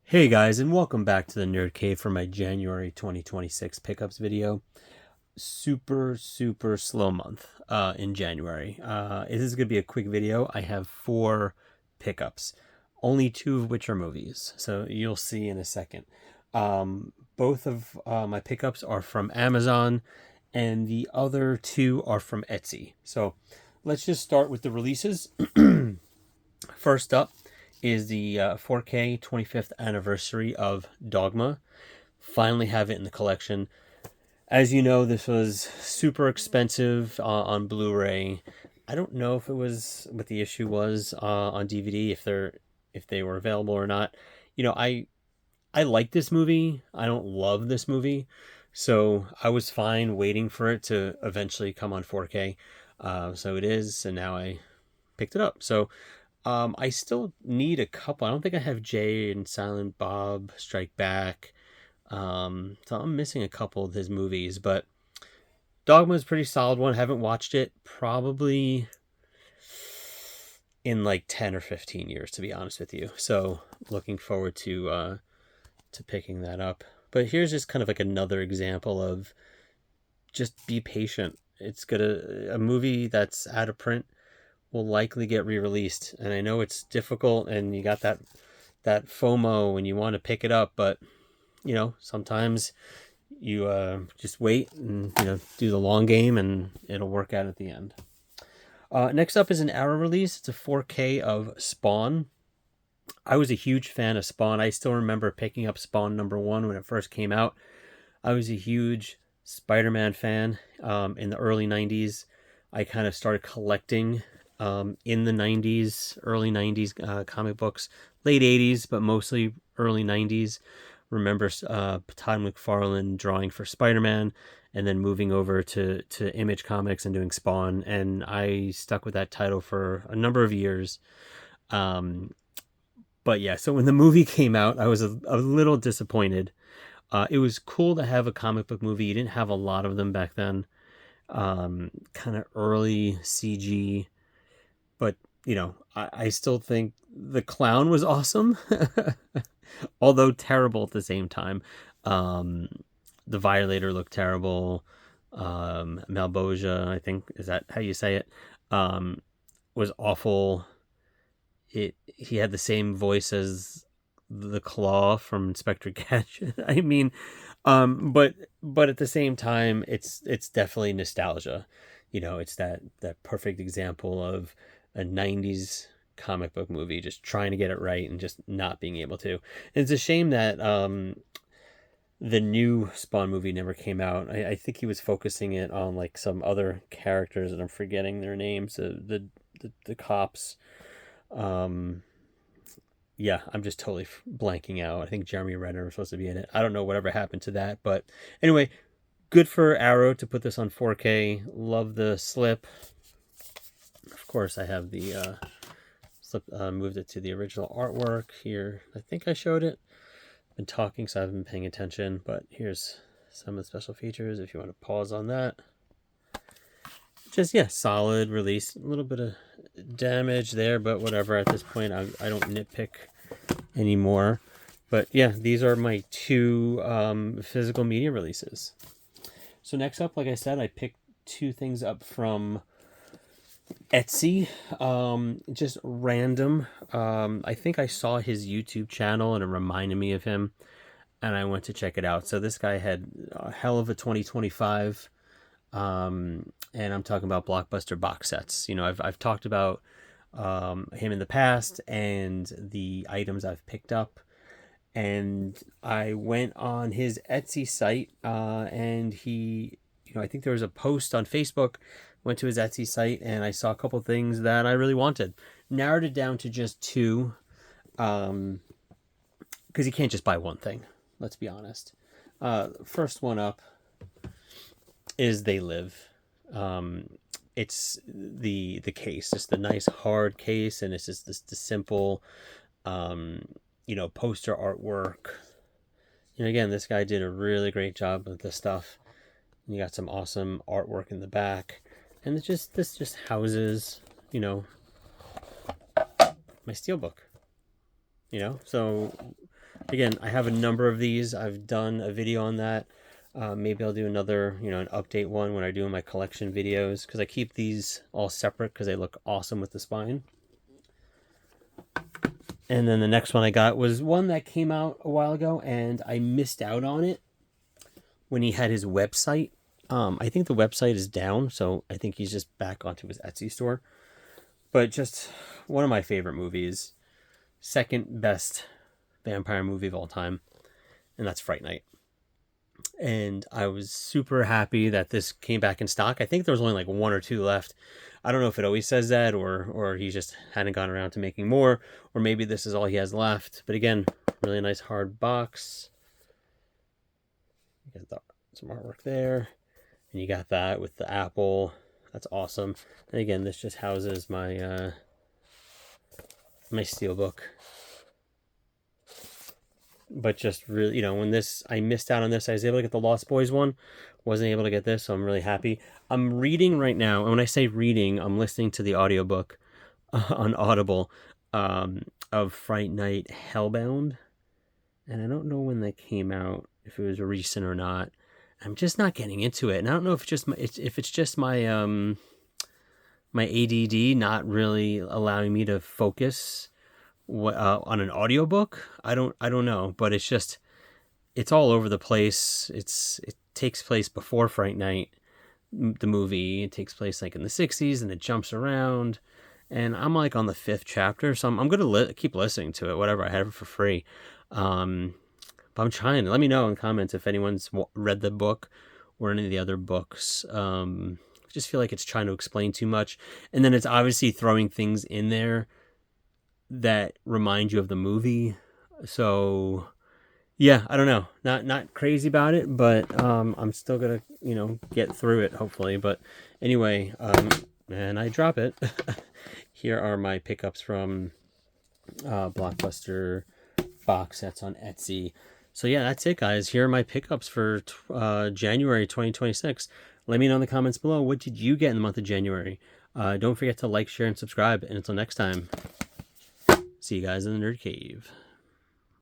Hey guys, and welcome back to the Nerd Cave for my January 2026 pickups video. Super slow month in January. This is going to be a quick video. I have 4 pickups, only 2 of which are movies, so you'll see in a second. Both of my pickups are from Amazon, and the other 2 are from Etsy. So let's just start with the releases. First up is the 4K 25th anniversary of Dogma. Finally have it in the collection. As you know, this was super expensive on Blu-ray. I don't know if it was what the issue was on DVD, if they were available or not. You know, I like this movie. I don't love this movie, so I was fine waiting for it to eventually come on 4K. So it is, and now I picked it up. So I still need a couple. I don't think I have Jay and Silent Bob Strike Back. So I'm missing a couple of his movies, but Dogma is a pretty solid one. Haven't watched it probably in like 10 or 15 years, to be honest with you. So looking forward to picking that up. But here's just kind of like another example of just be patient. It's a movie that's out of print will likely get re-released, and I know it's difficult and you got that FOMO when you want to pick it up, but you know, sometimes you just wait and do the long game and it'll work out at the end. Next up is an Arrow release. It's a 4K of Spawn. I was a huge fan of Spawn. I still remember picking up Spawn #1 when it first came out. I was a huge Spider-Man fan in the early 90s. I kind of started collecting in the 90s, early 90s comic books, late 80s, but mostly early 90s. Remember Todd McFarlane drawing for Spider-Man and then moving over to Image Comics and doing Spawn. And I stuck with that title for a number of years. But yeah, so when the movie came out, I was a little disappointed. It was cool to have a comic book movie. You didn't have a lot of them back then. Kind of early CG, but I still think the clown was awesome, although terrible at the same time. The Violator looked terrible. Malboja, I think, is that how you say it, was awful. He had the same voice as the Claw from Inspector Gadget. I mean, but at the same time, it's definitely nostalgia. It's that perfect example of a 90s comic book movie just trying to get it right and just not being able to. And it's a shame that the new Spawn movie never came out. I think he was focusing it on like some other characters, and I'm forgetting their names. The cops. Yeah, I'm just totally blanking out. I think Jeremy Renner was supposed to be in it. I don't know whatever happened to that, but anyway, good for Arrow to put this on 4K. Love the slip. Of course, I have the slip. Moved it to the original artwork here. I think I showed it. Been talking, so I haven't been paying attention. But here's some of the special features. If you want to pause on that, just solid release. A little bit of damage there, but whatever. At this point, I don't nitpick anymore. But yeah, these are my 2 physical media releases. So next up, like I said, I picked 2 things up from Etsy, just random. I think I saw his YouTube channel and it reminded me of him, and I went to check it out. So this guy had a hell of a 2025, and I'm talking about Blockbuster box sets. I've talked about him in the past and the items I've picked up, and I went on his Etsy site, and he, I think there was a post on Facebook. Went to his Etsy site and I saw a couple things that I really wanted. Narrowed it down to just 2, because you can't just buy one thing. Let's be honest. First one up is They Live. It's the case, just the nice hard case, and it's just the simple, poster artwork. Again, this guy did a really great job with this stuff. You got some awesome artwork in the back. And this just houses, my steelbook. you know. So again, I have a number of these. I've done a video on that. Maybe I'll do another, you know, an update one when I do my collection videos, because I keep these all separate because they look awesome with the spine. And then the next one I got was one that came out a while ago, and I missed out on it when he had his website. I think the website is down, so I think he's just back onto his Etsy store. But just one of my favorite movies, second best vampire movie of all time, and that's Fright Night. And I was super happy that this came back in stock. I think there was only like 1 or 2 left. I don't know if it always says that, or he just hadn't gone around to making more, or maybe this is all he has left. But again, really nice hard box. You got some artwork there, and you got that with the apple. That's awesome. And again, this just houses my my steelbook. But just really, you know, when this, I missed out on this. I was able to get the Lost Boys one, wasn't able to get this, so I'm really happy. I'm reading right now, and when I say reading, I'm listening to the audiobook on Audible of Fright Night Hellbound, and I don't know when that came out, if it was recent or not. I'm just not getting into it, and I don't know if it's just my my ADD not really allowing me to focus on an audiobook. I don't know, but it's all over the place. It takes place before Fright Night, the movie. It takes place like in the 60s, and it jumps around, and I'm like on the 5th chapter, so I'm gonna keep listening to it, whatever. I have it for free. But I'm trying. Let me know in comments if anyone's read the book or any of the other books. I just feel like it's trying to explain too much, and then it's obviously throwing things in there that remind you of the movie. So yeah, I don't know, not crazy about it, but I'm still gonna, you know, get through it hopefully. But anyway, and I drop it. Here are my pickups from Blockbuster box sets on Etsy. So yeah, that's it, guys. Here are my pickups for January 2026. Let me know in the comments below, what did you get in the month of January? Don't forget to like, share, and subscribe, and until next time, see you guys in the Nerd Cave.